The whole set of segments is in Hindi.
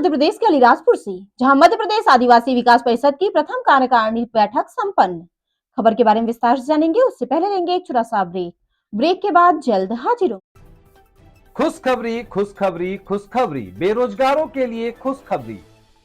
मध्य प्रदेश के अलीराजपुर से, जहां मध्य प्रदेश आदिवासी विकास परिषद की प्रथम कार्यकारिणी बैठक संपन्न। खबर के बारे में विस्तार से जानेंगे, उससे पहले लेंगे एक छोटा सा ब्रेक के बाद जल्द हाजिर होंगे। खुशखबरी खुशखबरी खुशखबरी, बेरोजगारों के लिए खुशखबरी।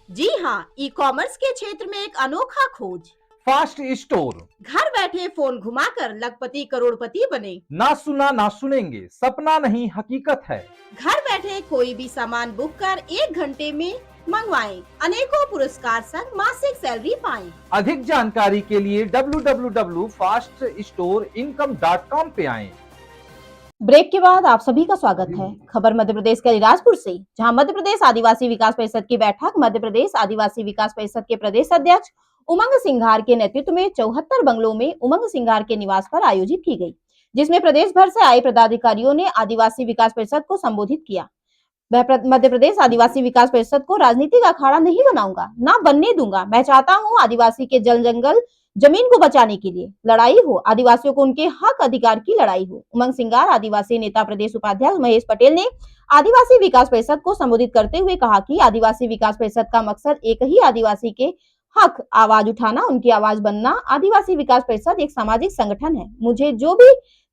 जी हाँ, ई कॉमर्स के क्षेत्र में एक अनोखा खोज। फास्ट स्टोर, घर बैठे फोन घुमाकर लखपति करोड़पति बने। ना सुना ना सुनेंगे, सपना नहीं हकीकत है। घर बैठे कोई भी सामान बुक कर 1 घंटे में मंगवाएं, अनेकों पुरस्कार संग मासिक सैलरी पाएं। अधिक जानकारी के लिए www.faststoreincome.com पे आएं। ब्रेक के बाद आप सभी का स्वागत है। खबर मध्य प्रदेश के अलीराजपुर से, जहां मध्य प्रदेश आदिवासी विकास परिषद की बैठक मध्य प्रदेश आदिवासी विकास परिषद के प्रदेश अध्यक्ष उमंग सिंघार के नेतृत्व में 74 बंगलों में उमंग सिंघार के निवास पर आयोजित की गई, जिसमें प्रदेश भर से आए पदाधिकारियों ने आदिवासी विकास परिषद को संबोधित किया। मध्य प्रदेश आदिवासी विकास परिषद को राजनीतिक अखाड़ा नहीं बनाऊंगा, ना बनने दूंगा। मैं चाहता हूं आदिवासी के जल जंगल जमीन को बचाने के लिए लड़ाई हो, आदिवासियों को उनके हक अधिकार की लड़ाई हो। उमंग सिंघार आदिवासी नेता प्रदेश उपाध्यक्ष महेश पटेल ने आदिवासी विकास परिषद को संबोधित करते हुए कहा कि आदिवासी विकास परिषद का मकसद एक ही, आदिवासी के हक आवाज उठाना, उनकी आवाज बनना। आदिवासी विकास परिषद एक सामाजिक संगठन है। मुझे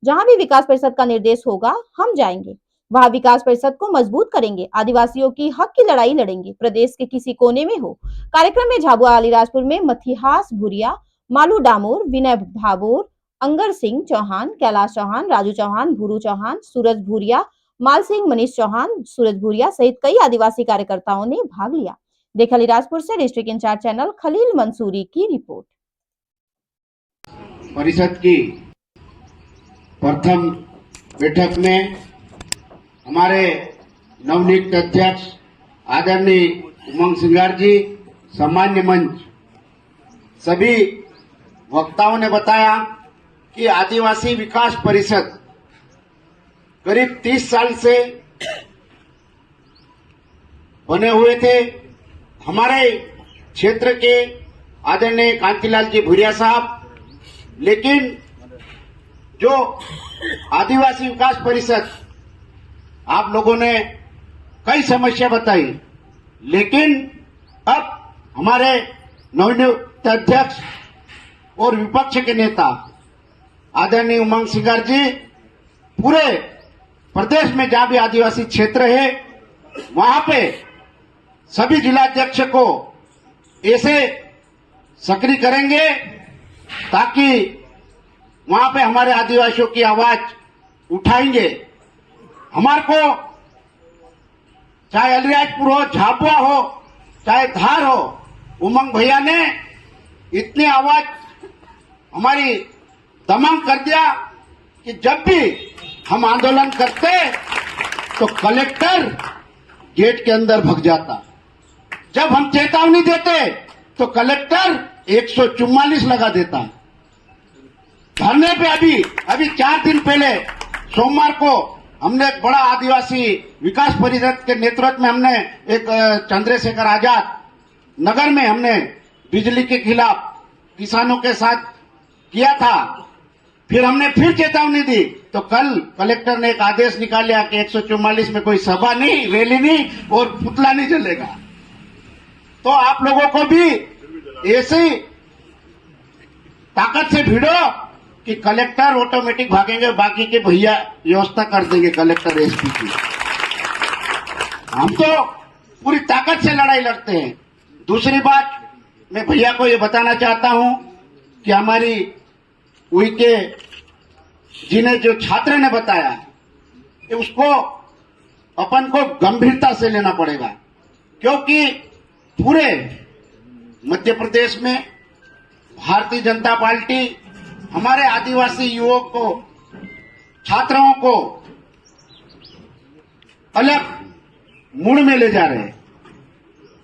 जहां भी विकास परिषद का निर्देश होगा, हम जाएंगे, वहां विकास परिषद को मजबूत करेंगे, आदिवासियों की हक की लड़ाई लड़ेंगे, प्रदेश के किसी कोने में हो। कार्यक्रम में झाबुआ अलीराजपुर में मथिहास भूरिया, मालू डामोर, विनय भाबोर, अंगर सिंह चौहान, कैलाश चौहान, राजू चौहान, भूरू चौहान, सूरज भूरिया, माल सिंह, मनीष चौहान, सूरज भूरिया सहित कई आदिवासी कार्यकर्ताओं ने भाग लिया। देखा अलीराजपुर से district incharge channel Khalil Mansuri की रिपोर्ट। परिषद की प्रथम बैठक में हमारे नवनियुक्त अध्यक्ष आदरणीय उमंग सिंघार जी, सामान्य मंच, सभी वक्ताओं ने बताया कि आदिवासी विकास परिषद करीब 30 साल से बने हुए थे। हमारे क्षेत्र के आदरणीय कांतिलाल जी भूरिया साहब, लेकिन जो आदिवासी विकास परिषद, आप लोगों ने कई समस्या बताई, लेकिन अब हमारे नवनियुक्त अध्यक्ष और विपक्ष के नेता आदरणीय उमंग सिंघार जी पूरे प्रदेश में जहां भी आदिवासी क्षेत्र है, वहां पे सभी जिलाध्यक्ष को ऐसे सक्रिय करेंगे ताकि वहां पे हमारे आदिवासियों की आवाज उठाएंगे। हमारे को चाहे अलीराजपुर हो, झाबुआ हो, चाहे धार हो, उमंग भैया ने इतनी आवाज हमारी दमन कर दिया कि जब भी हम आंदोलन करते तो कलेक्टर गेट के अंदर भाग जाता। जब हम चेतावनी देते तो कलेक्टर 144 लगा देता। धरने पे अभी 4 दिन पहले सोमवार को हमने एक बड़ा आदिवासी विकास परिषद के नेतृत्व में हमने एक चंद्रशेखर आजाद नगर में हमने बिजली के खिलाफ किसानों के साथ किया था। फिर हमने फिर चेतावनी दी तो कल कलेक्टर ने एक आदेश निकाला कि 144 में कोई सभा नहीं, रैली नहीं और पुतला नहीं जलेगा। तो आप लोगों को भी ऐसी ताकत से भिड़ो कि कलेक्टर ऑटोमेटिक भागेंगे, बाकी के भैया व्यवस्था कर देंगे, कलेक्टर एसपी की। हम तो पूरी ताकत से लड़ाई लड़ते हैं। दूसरी बात, मैं भैया को ये बताना चाहता हूं कि हमारी उइके जिन्हें जो छात्र ने बताया कि उसको अपन को गंभीरता से लेना पड़ेगा, क्योंकि पूरे मध्य प्रदेश में भारतीय जनता पार्टी हमारे आदिवासी युवकों को, छात्रों को अलग मूड में ले जा रहे हैं।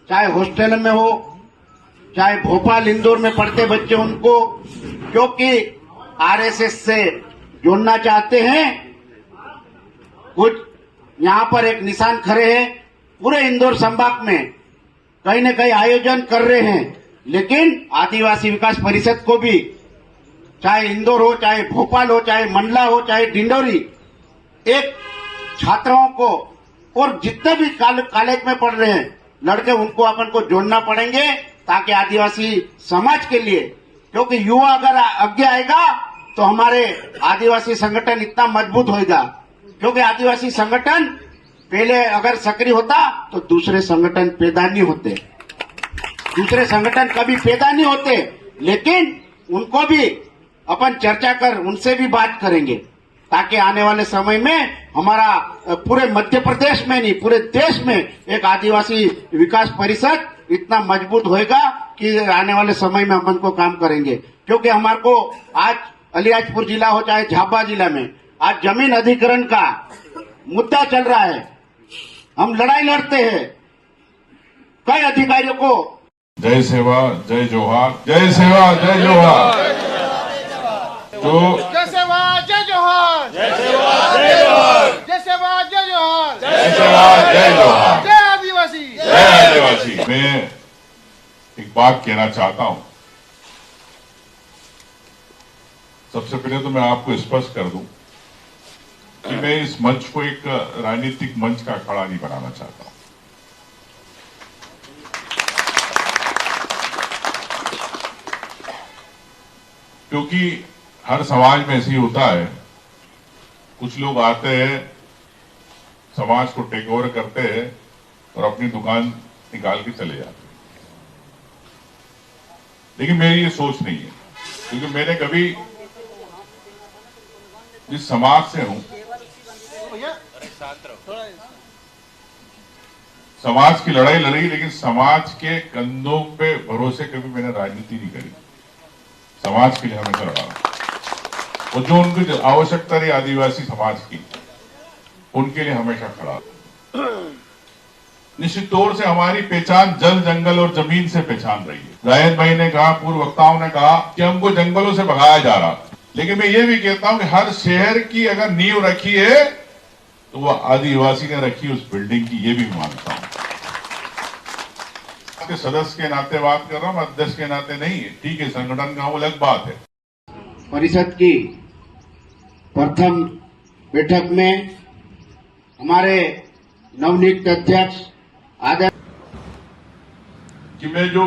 चाहे हॉस्टल में हो, चाहे भोपाल इंदौर में पढ़ते बच्चे उनको, क्योंकि आरएसएस से जोड़ना चाहते हैं। कुछ यहां पर एक निशान खड़े हैं, पूरे इंदौर संभाग में कहीं न कहीं आयोजन कर रहे हैं, लेकिन आदिवासी विकास परिषद को भी, चाहे इंदौर हो, चाहे भोपाल हो, चाहे मंडला हो, चाहे डिंडोरी, एक छात्रों को और जितने भी कॉलेज में पढ़ रहे हैं लड़के उनको अपन को जोड़ना पड़ेंगे ताकि आदिवासी समाज के लिए, क्योंकि युवा अगर आगे आएगा तो हमारे आदिवासी संगठन इतना मजबूत होगा। क्योंकि आदिवासी संगठन पहले अगर सक्रिय होता तो दूसरे संगठन पैदा नहीं होते, दूसरे संगठन कभी पैदा नहीं होते। लेकिन उनको भी अपन चर्चा कर उनसे भी बात करेंगे ताकि आने वाले समय में हमारा पूरे मध्य प्रदेश में नहीं पूरे देश में एक आदिवासी विकास परिषद इतना मजबूत होएगा कि आने वाले समय में अपन को काम करेंगे। क्योंकि हमारे को आज अलीराजपुर जिला हो चाहे झाबुआ जिला में आज जमीन अधिग्रहण का मुद्दा चल रहा है, हम लड़ाई लड़ते हैं। कई अधिकारियों को जय सेवा जय जोहार, जय सेवा जय जोहार। तो जय सेवा जय जोहार, जय सेवा जय जोहार, जय सेवा जय जोहार, जय सेवा जय जोहार, जय आदिवासी, जय आदिवासी। मैं एक बात कहना चाहता हूं। सबसे पहले तो मैं आपको स्पष्ट कर दूं कि मैं इस मंच को एक राजनीतिक मंच का अखाड़ा नहीं बनाना चाहता हूं। क्योंकि हर समाज में ऐसे ही होता है, कुछ लोग आते हैं, समाज को टेक ओवर करते हैं और अपनी दुकान निकाल के चले जाते हैं। लेकिन मेरी ये सोच नहीं है, क्योंकि मैंने कभी जिस समाज से हूं, समाज की लड़ाई लड़ी, लेकिन समाज के कंधों पे भरोसे कभी मैंने राजनीति नहीं करी। समाज के लिए हमेशा लड़ा और जो उनकी आवश्यकता रही आदिवासी समाज की, उनके लिए हमेशा खड़ा। निश्चित तौर से हमारी पहचान जल, जंगल और जमीन से पहचान रही है। जायद भाई ने कहा, पूर्व वक्ताओं ने कहा कि हमको जंगलों से भगाया जा रहा, लेकिन मैं ये भी कहता हूं कि हर शहर की अगर नींव रखी है तो वह आदिवासी ने रखी उस बिल्डिंग की, ये भी मानता हूं। के सदस्य के नाते बात कर रहा हूं, अध्यक्ष के नाते नहीं है। ठीक है, संगठन का वो अलग बात है। परिषद की प्रथम बैठक में हमारे नवनियुक्त अध्यक्ष आदर कि मैं जो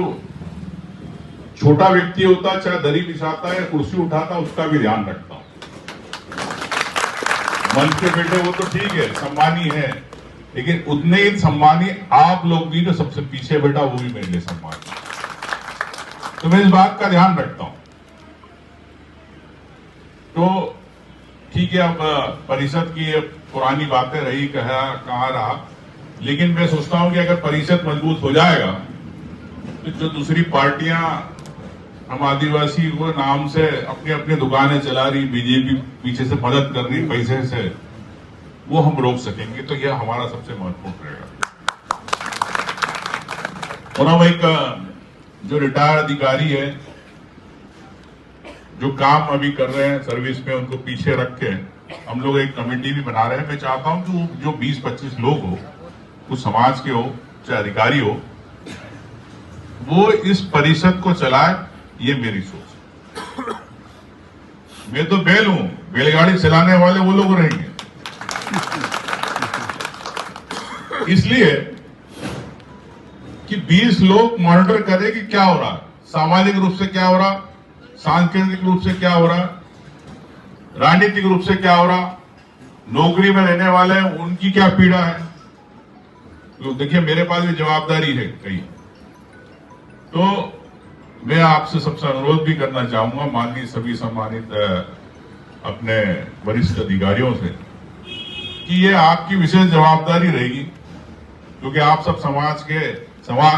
छोटा व्यक्ति होता, चाहे दरी बिछाता है, कुर्सी उठाता, उसका भी ध्यान रखता हूं। मंच पे बैठे वो तो ठीक है, सम्मानी है, लेकिन उतने ही सम्मानी आप लोग भी, जो सबसे पीछे बैठा वो भी मेरे लिए सम्मानी। तो मैं इस बात का ध्यान रखता हूं। तो ठीक है, अब परिषद की पुरानी बातें रही, कहाँ रहा, लेकिन मैं सोचता हूं कि अगर परिषद मजबूत हो जाएगा तो जो दूसरी पार्टियां हम आदिवासी को नाम से अपनी अपनी दुकानें चला रही, बीजेपी पीछे से मदद कर रही पैसे से, वो हम रोक सकेंगे। तो यह हमारा सबसे महत्वपूर्ण रहेगा। और हम एक जो रिटायर्ड अधिकारी है, जो काम अभी कर रहे हैं सर्विस में, उनको पीछे रख के हम लोग एक कमेटी भी बना रहे हैं। मैं चाहता हूं कि जो 20-25 लोग हो, कुछ समाज के हो चाहे अधिकारी हो, वो इस परिषद को चलाए, ये मेरी सोच। मैं तो बैल हूं, बैलगाड़ी चलाने वाले वो लोग रहेंगे। इसलिए कि 20 लोग मॉनिटर करें कि क्या हो रहा है, सामाजिक रूप से क्या हो रहा, सांस्कृतिक रूप से क्या हो रहा, राजनीतिक रूप से क्या हो रहा, नौकरी में रहने वाले हैं उनकी क्या पीड़ा है। तो देखिए, मेरे पास भी जवाबदारी है कई। तो मैं आपसे सबसे अनुरोध भी करना चाहूंगा, माननीय सभी सम्मानित अपने वरिष्ठ अधिकारियों से, कि ये आपकी विशेष जवाबदारी रहेगी, क्योंकि आप सब समाज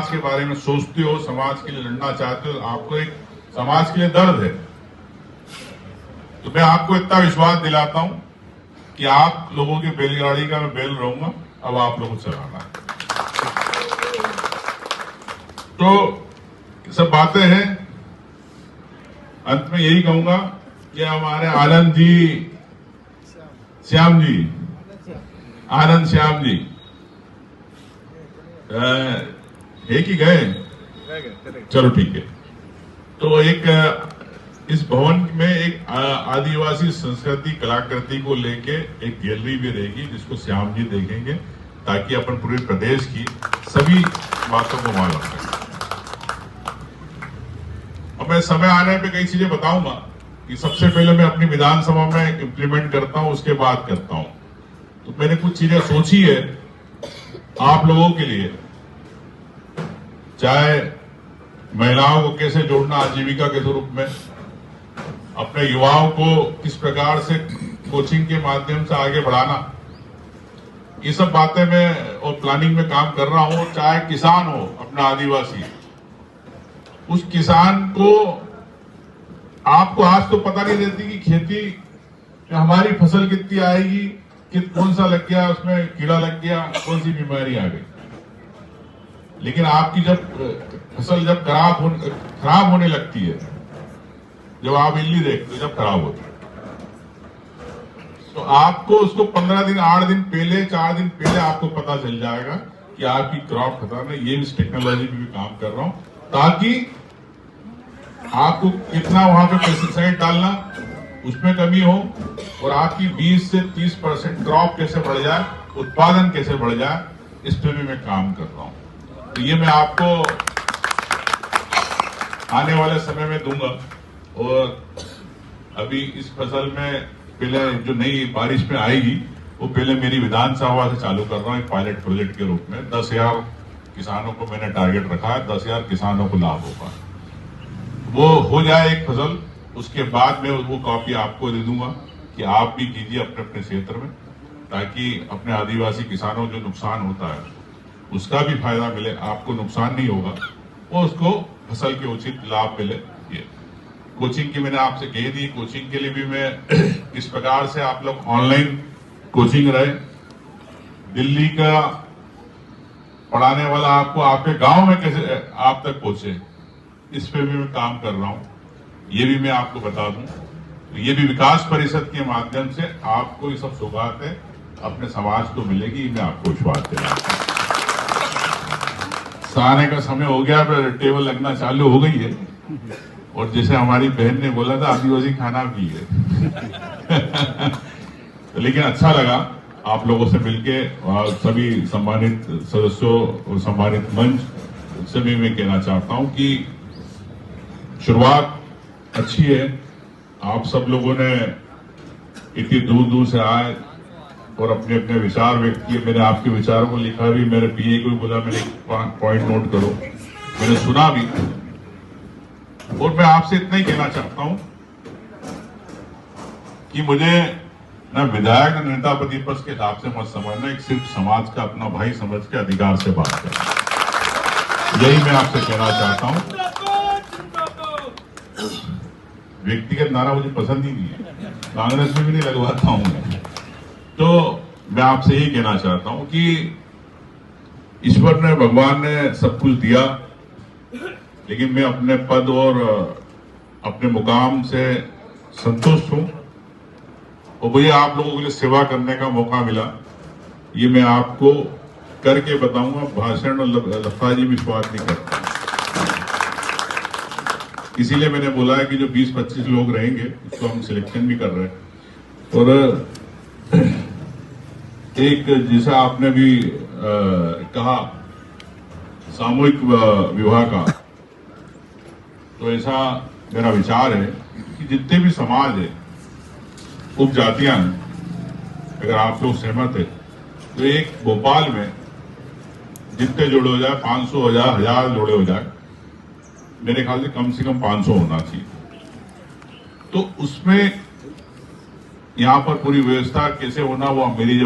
के बारे में सोचते हो, समाज के लिए लड़ना चाहते हो, आपको एक समाज के लिए दर्द है। तो मैं आपको इतना विश्वास दिलाता हूं कि आप लोगों की बैलगाड़ी का मैं बैल रहूंगा, अब आप लोगों को चलाना है। तो सब बातें हैं। अंत में यही कहूंगा कि हमारे आनंद श्याम जी है कि गए? चलो ठीक है। तो एक इस भवन में एक आदिवासी संस्कृति कलाकृति को लेके एक गैलरी भी रहेगी, जिसको श्याम जी देखेंगे। ताकि अपन पूरे प्रदेश की सभी बातों को वहां रख सकें। अब मैं समय आने पे कई चीजें बताऊंगा कि सबसे पहले मैं अपनी विधानसभा में इंप्लीमेंट करता हूं, उसके बाद करता हूं। तो मैंने कुछ चीजें सोची है आप लोगों के लिए, चाहे महिलाओं को कैसे जोड़ना आजीविका के स्वरूप में, अपने युवाओं को किस प्रकार से कोचिंग के माध्यम से आगे बढ़ाना, ये सब बातें मैं और प्लानिंग में काम कर रहा हूं। चाहे किसान हो अपना आदिवासी, उस किसान को आपको आज तो पता नहीं रहती कि खेती में हमारी फसल कितनी आएगी, कौन सा लग गया, उसमें कीड़ा लग गया, कौन सी बीमारी आ गई। लेकिन आपकी जब फसल जब खराब होने लगती है, जब आप इल्ली देखते हो जब खराब होती है, तो आपको उसको 15 दिन 8 दिन पहले 4 दिन पहले आपको पता चल जाएगा कि आपकी क्रॉप खत्म है। ये इस टेक्नोलॉजी पे भी काम कर रहा हूं ताकि आपको कितना वहां पे पेस्टिसाइड डालना उसमें कमी हो और आपकी 20 से 30% क्रॉप कैसे बढ़ जाए, उत्पादन कैसे बढ़ जाए, इस पे भी मैं काम कर रहा हूं। तो ये मैं आपको आने वाले समय में दूंगा। और अभी इस फसल में पहले जो नई बारिश में आएगी वो पहले मेरी विधानसभा से चालू कर रहा हूं, एक पायलट प्रोजेक्ट के रूप में। 10,000 किसानों को मैंने टारगेट रखा है, 10,000 किसानों को लाभ होगा। वो हो जाए एक फसल, उसके बाद मैं वो कॉपी आपको दे दूंगा कि आप भी कीजिए अपने अपने क्षेत्र में, ताकि अपने आदिवासी किसानों जो नुकसान होता है उसका भी फायदा मिले, आपको नुकसान नहीं होगा और उसको फसल के उचित लाभ मिले। ये कोचिंग की मैंने आपसे कह दी, कोचिंग के लिए भी मैं इस प्रकार से आप लोग ऑनलाइन कोचिंग रहे, दिल्ली का पढ़ाने वाला आपको आपके गांव में कैसे आप तक पहुंचे, इस पे भी मैं काम कर रहा हूं। ये भी मैं आपको बता दूं, तो ये भी विकास परिषद के माध्यम से आपको ये सब सौगातें अपने समाज को मिलेगी, मैं आपको विश्वास दिलाता हूं। खाने का समय हो गया, फिर टेबल लगना चालू हो गई है और जैसे हमारी बहन ने बोला था आदिवासी खाना भी है तो लेकिन अच्छा लगा आप लोगों से मिलके और सभी सम्मानित सदस्यों और सम्मानित मंच से भी मैं कहना चाहता हूं कि शुरुआत अच्छी है। आप सब लोगों ने इतनी दूर दूर से आए और अपने अपने विचार व्यक्त किए। मैंने आपके विचारों को लिखा भी, मेरे पीए को भी बोला मैंने पॉइंट नोट करो, मैंने सुना भी। और मैं आपसे इतना ही कहना चाहता हूं कि मुझे न विधायक न नेता प्रतिपक्ष के हिसाब से मत समझना, एक सिर्फ समाज का अपना भाई समझ के अधिकार से बात करना, यही मैं आपसे कहना चाहता हूं। व्यक्तिगत नारा मुझे पसंद ही नहीं है, कांग्रेस में भी नहीं लगवाता हूं मैं। तो मैं आपसे यही कहना चाहता हूं कि ईश्वर ने, भगवान ने सब कुछ दिया, लेकिन मैं अपने पद और अपने मुकाम से संतुष्ट हूं और भैया आप लोगों के लिए सेवा करने का मौका मिला, ये मैं आपको करके बताऊंगा। भाषण और लफाजी विश्वास नहीं करता, इसीलिए मैंने बोला है कि जो 20-25 लोग रहेंगे उसको हम सिलेक्शन भी कर रहे हैं। और एक जैसा आपने भी कहा सामूहिक विवाह का, तो ऐसा मेरा विचार है कि जितने भी समाज है, उपजातियां हैं, अगर आप लोग सहमत है तो एक भोपाल में जितने जोड़े हो जाए, 500, 1000 जोड़े हो जाए, मेरे ख्याल से कम 500 होना चाहिए। तो उसमें यहां पर पूरी व्यवस्था कैसे होना वो मेरी